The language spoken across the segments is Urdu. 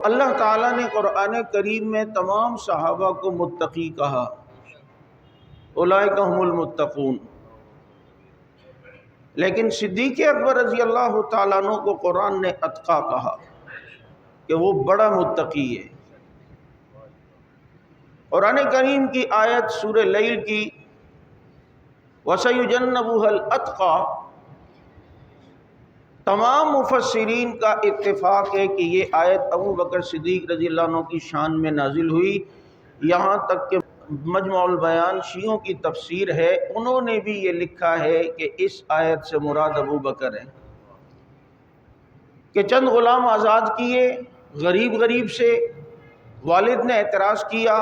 اللہ تعالیٰ نے قرآن کریم میں تمام صحابہ کو متقی کہا، اولئک هم المتقون، لیکن صدیق اکبر رضی اللہ تعالیٰ عنہ کو قرآن نے اتقی کہا کہ وہ بڑا متقی ہے۔ قرآن کریم کی آیت سورہ لیل کی وَسَيُجَنَّبُهَا الْأَتْقَى، تمام مفسرین کا اتفاق ہے کہ یہ آیت ابو بکر صدیق رضی اللہ عنہ کی شان میں نازل ہوئی، یہاں تک کہ مجمع البیان شیعوں کی تفسیر ہے، انہوں نے بھی یہ لکھا ہے کہ اس آیت سے مراد ابو بکر ہے کہ چند غلام آزاد کیے غریب سے، والد نے اعتراض کیا۔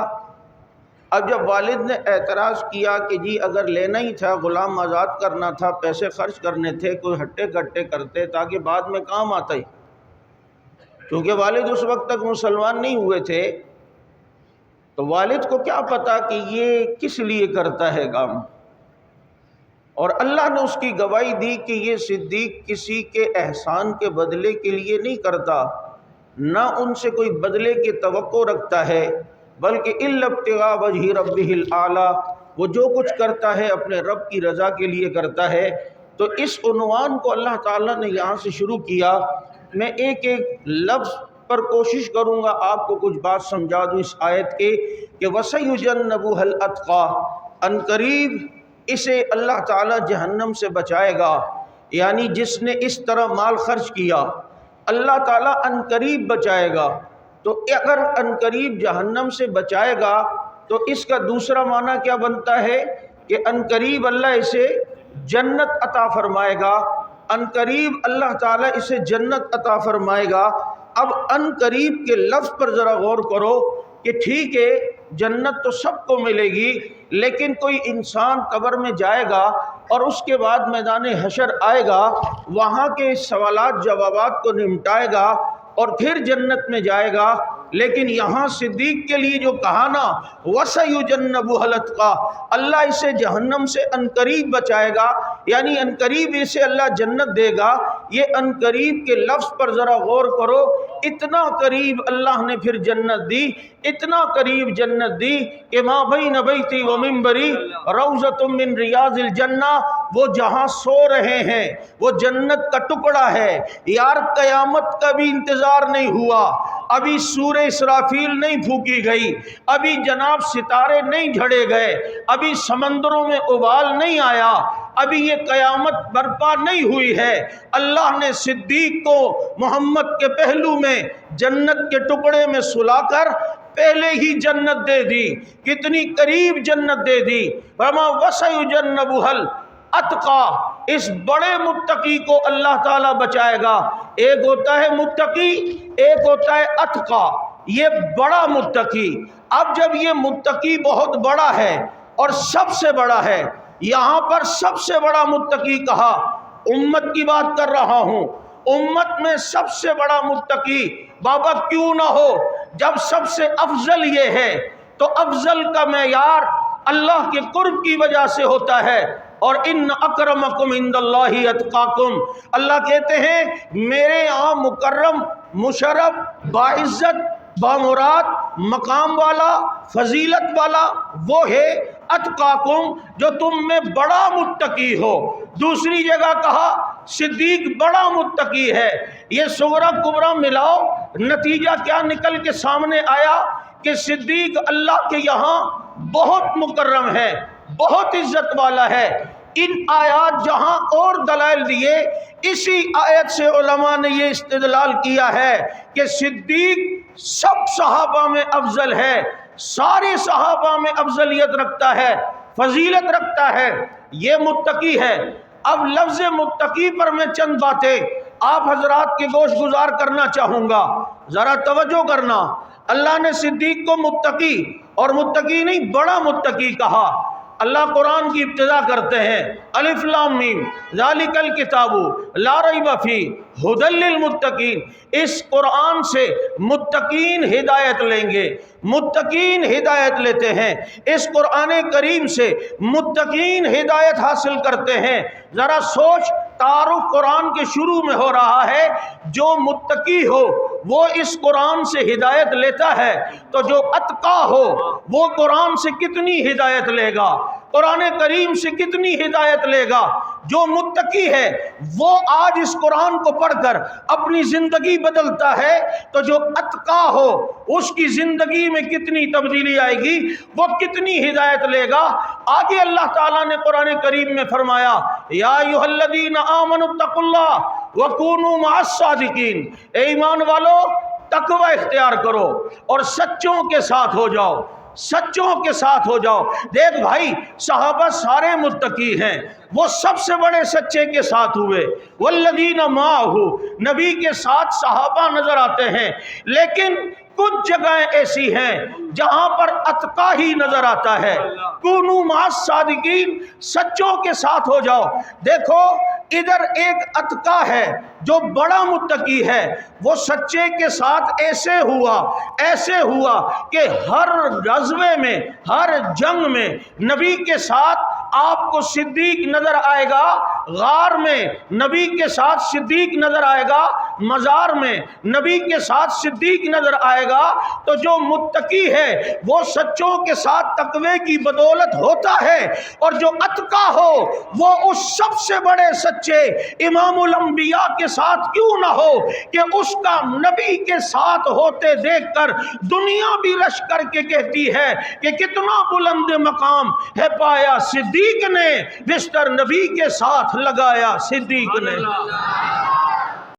اب جب والد نے اعتراض کیا کہ جی اگر لینا ہی تھا، غلام آزاد کرنا تھا، پیسے خرچ کرنے تھے، کوئی ہٹے کٹے کرتے تاکہ بعد میں کام آتا ہی، کیونکہ والد اس وقت تک مسلمان نہیں ہوئے تھے، تو والد کو کیا پتا کہ یہ کس لیے کرتا ہے کام، اور اللہ نے اس کی گواہی دی کہ یہ صدیق کسی کے احسان کے بدلے کے لیے نہیں کرتا، نہ ان سے کوئی بدلے کی توقع رکھتا ہے، بلکہ الا ابتغاء وجہ ربہ الاعلیٰ، وہ جو کچھ کرتا ہے اپنے رب کی رضا کے لیے کرتا ہے۔ تو اس عنوان کو اللہ تعالیٰ نے یہاں سے شروع کیا۔ میں ایک لفظ پر کوشش کروں گا آپ کو کچھ بات سمجھا دوں اس آیت کے کہ وَسَيُجَنَّبُهَا الْأَتْقَى، ان قریب اسے اللہ تعالیٰ جہنم سے بچائے گا، یعنی جس نے اس طرح مال خرچ کیا اللہ تعالیٰ ان قریب بچائے گا۔ تو اگر ان قریب جہنم سے بچائے گا تو اس کا دوسرا معنی کیا بنتا ہے کہ ان قریب اللہ اسے جنت عطا فرمائے گا، ان قریب اللہ تعالیٰ اسے جنت عطا فرمائے گا۔ اب ان قریب کے لفظ پر ذرا غور کرو کہ ٹھیک ہے جنت تو سب کو ملے گی، لیکن کوئی انسان قبر میں جائے گا اور اس کے بعد میدان حشر آئے گا، وہاں کے سوالات جوابات کو نمٹائے گا اور پھر جنت میں جائے گا۔ لیکن یہاں صدیق کے لیے جو کہا نا وَسَيُجَنَّبُهَا الْأَتْقَى، اللہ اسے جہنم سے عنقریب بچائے گا، یعنی عنقریب اسے اللہ جنت دے گا۔ یہ عنقریب کے لفظ پر ذرا غور کرو، اتنا قریب اللہ نے پھر جنت دی، اتنا قریب جنت دی کہ مَا بَيْنَ بَيْتِي وَمِنبَرِي رَوْضَةٌ مِّن رِيَاضِ الْجَنَّةِ، وہ جہاں سو رہے ہیں وہ جنت کا ٹکڑا ہے۔ یار قیامت کا بھی انتظار نہیں ہوا، ابھی سورہ اسرافیل نہیں پھونکی گئی، ابھی جناب ستارے نہیں جھڑے گئے، ابھی سمندروں میں ابال نہیں آیا، ابھی یہ قیامت برپا نہیں ہوئی ہے، اللہ نے صدیق کو محمد کے پہلو میں جنت کے ٹکڑے میں سلا کر پہلے ہی جنت دے دی۔ کتنی قریب جنت دے دی۔ وَمَا وَسَيُجَنَّبُهَا الْأَتْقَى، اس بڑے متقی کو اللہ تعالیٰ بچائے گا۔ ایک ہوتا ہے متقی، ایک ہوتا ہے اتقی، یہ بڑا متقی۔ اب جب یہ متقی بہت بڑا ہے اور سب سے بڑا ہے، یہاں پر سب سے بڑا متقی کہا، امت کی بات کر رہا ہوں، امت میں سب سے بڑا متقی بابا کیوں نہ ہو، جب سب سے افضل یہ ہے تو افضل کا معیار اللہ کے قرب کی وجہ سے ہوتا ہے، اور ان اکرمکم عند اللہ اتقاکم، اللہ کہتے ہیں میرے یہاں مکرم مشرف باعزت بامراد مقام والا فضیلت والا وہ ہے اتقاکم، جو تم میں بڑا متقی ہو۔ دوسری جگہ کہا صدیق بڑا متقی ہے۔ یہ صغرا کبرا ملاؤ، نتیجہ کیا نکل کے سامنے آیا کہ صدیق اللہ کے یہاں بہت مکرم ہے، بہت عزت والا ہے۔ ان آیات جہاں اور دلائل دیے، اسی آیت سے علماء نے یہ استدلال کیا ہے کہ صدیق سب صحابہ میں افضل ہے، سارے صحابہ میں افضلیت رکھتا ہے، فضیلت رکھتا ہے، یہ متقی ہے۔ اب لفظ متقی پر میں چند باتیں آپ حضرات کے گوش گزار کرنا چاہوں گا، ذرا توجہ کرنا۔ اللہ نے صدیق کو متقی، اور متقی نہیں بڑا متقی کہا۔ اللہ قرآن کی ابتدا کرتے ہیں الف لام میم ذالک الکتاب لا ریب فیہ ھدی للمتقین، اس قرآن سے متقین ہدایت لیں گے، متقین ہدایت لیتے ہیں، اس قرآن کریم سے متقین ہدایت حاصل کرتے ہیں۔ ذرا سوچ، تعارف قرآن کے شروع میں ہو رہا ہے، جو متقی ہو وہ اس قرآن سے ہدایت لیتا ہے، تو جو اتقا ہو وہ قرآن سے کتنی ہدایت لے گا، قرآن کریم سے کتنی ہدایت لے گا۔ جو متقی ہے وہ آج اس قرآن کو پڑھ کر اپنی زندگی بدلتا ہے، تو جو اتقا ہو اس کی زندگی میں کتنی تبدیلی آئے گی، وہ کتنی ہدایت لے گا۔ آگے اللہ تعالیٰ نے قرآن کریم میں فرمایا یا ایھا الذین آمنوا اتقوا اللہ وکونوا مع الصادقین، اے ایمان والو تقوی اختیار کرو اور سچوں کے ساتھ ہو جاؤ، سچوں کے ساتھ ہو جاؤ۔ دیکھ بھائی، صحابہ سارے متقی ہیں، وہ سب سے بڑے سچے کے ساتھ ہوئے، والذین معہ، نبی کے ساتھ صحابہ نظر آتے ہیں، لیکن کچھ جگہیں ایسی ہیں جہاں پر اتقا ہی نظر آتا ہے۔ کونوا مع الصادقین، سچوں کے ساتھ ہو جاؤ۔ دیکھو ادھر ایک اتقا ہے جو بڑا متقی ہے، وہ سچے کے ساتھ ایسے ہوا کہ ہر غزوے میں، ہر جنگ میں نبی کے ساتھ آپ کو صدیق نظر آئے گا، غار میں نبی کے ساتھ صدیق نظر آئے گا، مزار میں نبی کے ساتھ صدیق نظر آئے گا۔ تو جو متقی ہے وہ سچوں کے ساتھ تقوی کی بدولت ہوتا ہے، اور جو اتقا ہو وہ اس سب سے بڑے سچے امام الانبیاء کے ساتھ کیوں نہ ہو کہ اس کا نبی کے ساتھ ہوتے دیکھ کر دنیا بھی رش کر کے کہتی ہے کہ کتنا بلند مقام ہے پایا صدیق نے، بستر نبی کے ساتھ لگایا صدیق نے۔